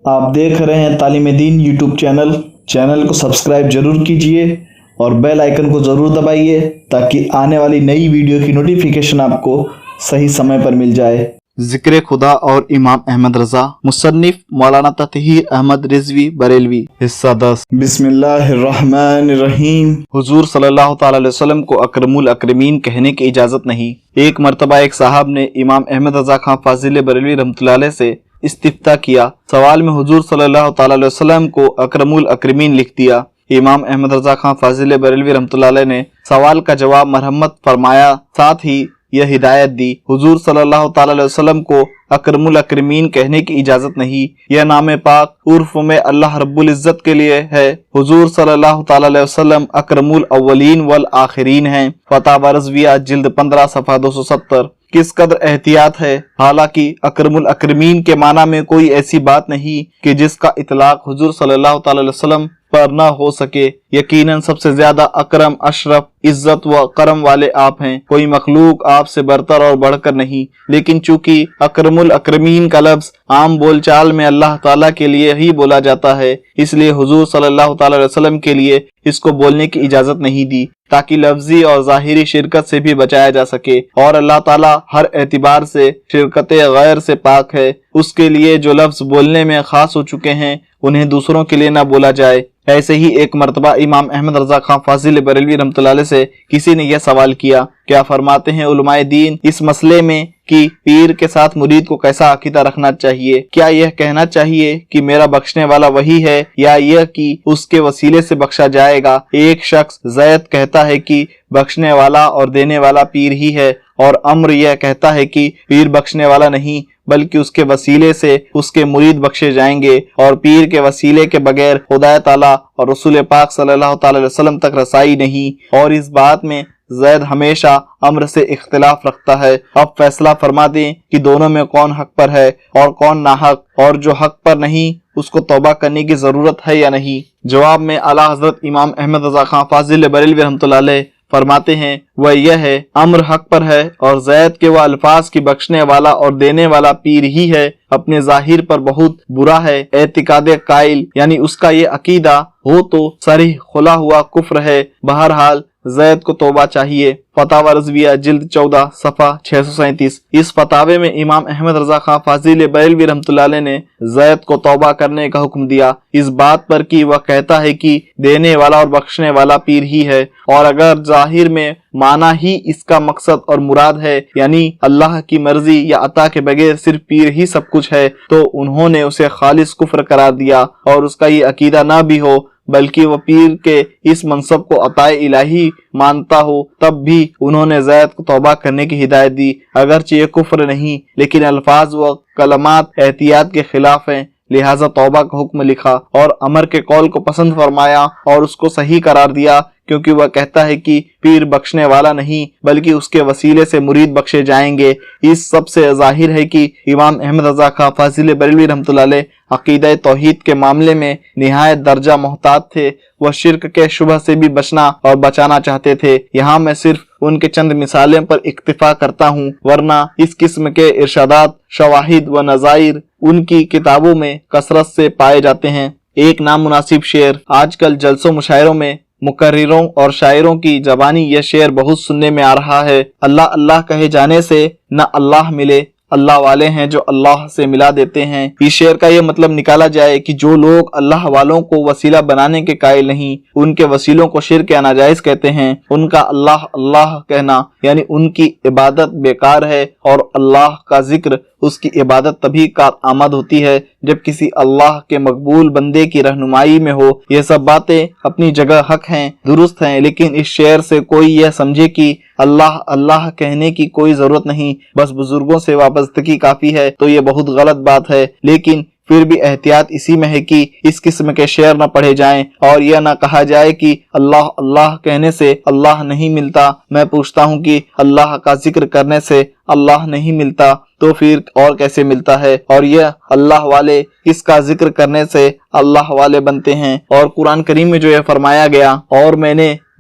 آپ دیکھ رہے ہیں تعلیم دین یوٹیوب چینل کو سبسکرائب ضرور کیجئے اور بیل آئیکن کو ضرور دبائیے تاکہ آنے والی نئی ویڈیو کی نوٹیفیکیشن آپ کو صحیح سمے پر مل جائے۔ ذکر خدا اور امام احمد رضا، مصنف مولانا تطہیر احمد رضوی بریلوی، حصہ 10۔ بسم اللہ الرحمن الرحیم۔ حضور صلی اللہ تعالی علیہ وسلم کو اکرم الاکرمین کہنے کی اجازت نہیں۔ ایک مرتبہ ایک صاحب نے امام احمد رضا خان فاضل بریلوی رحمۃ اللہ علیہ سے استفتاء کیا۔ سوال میں حضور صلی اللہ تعالی علیہ وسلم کو اکرم الاکرمین لکھ دیا۔ امام احمد رضا خان فاضل بریلوی رحمۃ اللہ علیہ نے سوال کا جواب مرحمت فرمایا، ساتھ ہی یہ ہدایت دی، حضور صلی اللہ تعالی علیہ وسلم کو اکرم الاکرمین کہنے کی اجازت نہیں۔ یہ نام پاک عرف میں اللہ رب العزت کے لیے ہے۔ حضور صلی اللہ تعالی علیہ وسلم اکرم الاولین والآخرین ہیں۔ فتاوی رضویہ جلد 15 صفحہ 270۔ کس قدر احتیاط ہے! حالانکہ اکرم الاکرمین کے معنی میں کوئی ایسی بات نہیں کہ جس کا اطلاق حضور صلی اللہ تعالی علیہ وسلم پر نہ ہو سکے۔ یقیناً سب سے زیادہ اکرم، اشرف، عزت و کرم والے آپ ہیں۔ کوئی مخلوق آپ سے برتر اور بڑھ کر نہیں، لیکن چونکہ اکرم الاکرمین کا لفظ عام بول چال میں اللہ تعالیٰ کے لیے ہی بولا جاتا ہے، اس لیے حضور صلی اللہ تعالی علیہ وسلم کے لیے اس کو بولنے کی اجازت نہیں دی، تاکہ لفظی اور ظاہری شرکت سے بھی بچایا جا سکے۔ اور اللہ تعالیٰ ہر اعتبار سے شرکت غیر سے پاک ہے۔ اس کے لیے جو لفظ بولنے میں خاص ہو چکے ہیں انہیں دوسروں کے لیے نہ بولا جائے۔ ایسے ہی ایک مرتبہ امام احمد رضا خان فاضل بریلوی رحمۃ اللہ علیہ سے کسی نے یہ سوال کیا، کیا فرماتے ہیں علماء دین اس مسئلے میں کہ پیر کے ساتھ مرید کو کیسا عقیدہ رکھنا چاہیے؟ کیا یہ کہنا چاہیے کہ میرا بخشنے والا وہی ہے، یا یہ کہ اس کے وسیلے سے بخشا جائے گا؟ ایک شخص زید کہتا ہے کہ بخشنے والا اور دینے والا پیر ہی ہے، اور امر یہ کہتا ہے کہ پیر بخشنے والا نہیں بلکہ اس کے وسیلے سے اس کے مرید بخشے جائیں گے، اور پیر کے وسیلے کے بغیر خدا تعالیٰ اور رسول پاک صلی اللہ تعالی علیہ وسلم تک رسائی نہیں۔ اور اس بات میں زید ہمیشہ امر سے اختلاف رکھتا ہے۔ اب فیصلہ فرما دیں کہ دونوں میں کون حق پر ہے اور کون ناحق، اور جو حق پر نہیں اس کو توبہ کرنے کی ضرورت ہے یا نہیں؟ جواب میں اعلیٰ حضرت امام احمد رضا خان فاضل بریلوی رحمۃ اللہ علیہ فرماتے ہیں، وہ یہ ہے، امر حق پر ہے، اور زید کے وہ الفاظ کی بخشنے والا اور دینے والا پیر ہی ہے اپنے ظاہر پر بہت برا ہے۔ اعتقاد قائل یعنی اس کا یہ عقیدہ ہو تو صریح کھلا ہوا کفر ہے۔ بہرحال زید کو توبہ چاہیے۔ فتاوی رضویہ جلد 14 صفحہ 637۔ اس فتاوے میں امام احمد رضا خان فاضل بریلوی رحمۃ اللہ علیہ نے زید کو توبہ کرنے کا حکم دیا، اس بات پر کہ وہ کہتا ہے کہ دینے والا اور بخشنے والا پیر ہی ہے، اور اگر ظاہر میں معنی ہی اس کا مقصد اور مراد ہے، یعنی اللہ کی مرضی یا عطا کے بغیر صرف پیر ہی سب کچھ ہے، تو انہوں نے اسے خالص کفر قرار دیا۔ اور اس کا یہ عقیدہ نہ بھی ہو بلکہ وہ پیر کے اس منصب کو عطا الہی مانتا ہو، تب بھی انہوں نے زید کو توبہ کرنے کی ہدایت دی، اگرچہ یہ کفر نہیں لیکن الفاظ و کلمات احتیاط کے خلاف ہیں، لہذا توبہ کا حکم لکھا، اور امر کے قول کو پسند فرمایا اور اس کو صحیح قرار دیا، کیونکہ وہ کہتا ہے کہ پیر بخشنے والا نہیں بلکہ اس کے وسیلے سے مرید بخشے جائیں گے۔ اس سب سے ظاہر ہے کہ امام احمد رضا خان فاضل بریلوی رحمۃ اللہ علیہ عقیدہ توحید کے معاملے میں نہایت درجہ محتاط تھے۔ وہ شرک کے شبہ سے بھی بچنا اور بچانا چاہتے تھے۔ یہاں میں صرف ان کے چند مثالیں پر اکتفا کرتا ہوں، ورنہ اس قسم کے ارشادات، شواہد و نظائر ان کی کتابوں میں کثرت سے پائے جاتے ہیں۔ ایک نامناسب شعر۔ آج کل جلسوں مشاعروں میں مقرروں اور شاعروں کی زبانی یہ شعر بہت سننے میں آ رہا ہے، اللہ اللہ کہے جانے سے نہ اللہ ملے، اللہ والے ہیں جو اللہ سے ملا دیتے ہیں۔ اس شعر کا یہ مطلب نکالا جائے کہ جو لوگ اللہ والوں کو وسیلہ بنانے کے قائل نہیں، ان کے وسیلوں کو شرک یا ناجائز کہتے ہیں، ان کا اللہ اللہ کہنا یعنی ان کی عبادت بیکار ہے، اور اللہ کا ذکر، اس کی عبادت تبھی کارآمد ہوتی ہے جب کسی اللہ کے مقبول بندے کی رہنمائی میں ہو۔ یہ سب باتیں اپنی جگہ حق ہیں، درست ہیں، لیکن اس شعر سے کوئی یہ سمجھے کہ اللہ اللہ کہنے کی کوئی ضرورت نہیں، بس بزرگوں سے وابستگی کافی ہے، تو یہ بہت غلط بات ہے۔ لیکن پھر بھی احتیاط اسی میں ہے کہ اس قسم کے شعر نہ پڑھے جائیں اور یہ نہ کہا جائے کہ اللہ اللہ کہنے سے اللہ نہیں ملتا۔ میں پوچھتا ہوں کہ اللہ کا ذکر کرنے سے اللہ نہیں ملتا تو پھر اور کیسے ملتا ہے؟ اور یہ اللہ والے کس کا ذکر کرنے سے اللہ والے بنتے ہیں؟ اور قرآن کریم میں جو یہ فرمایا گیا، اور میں نے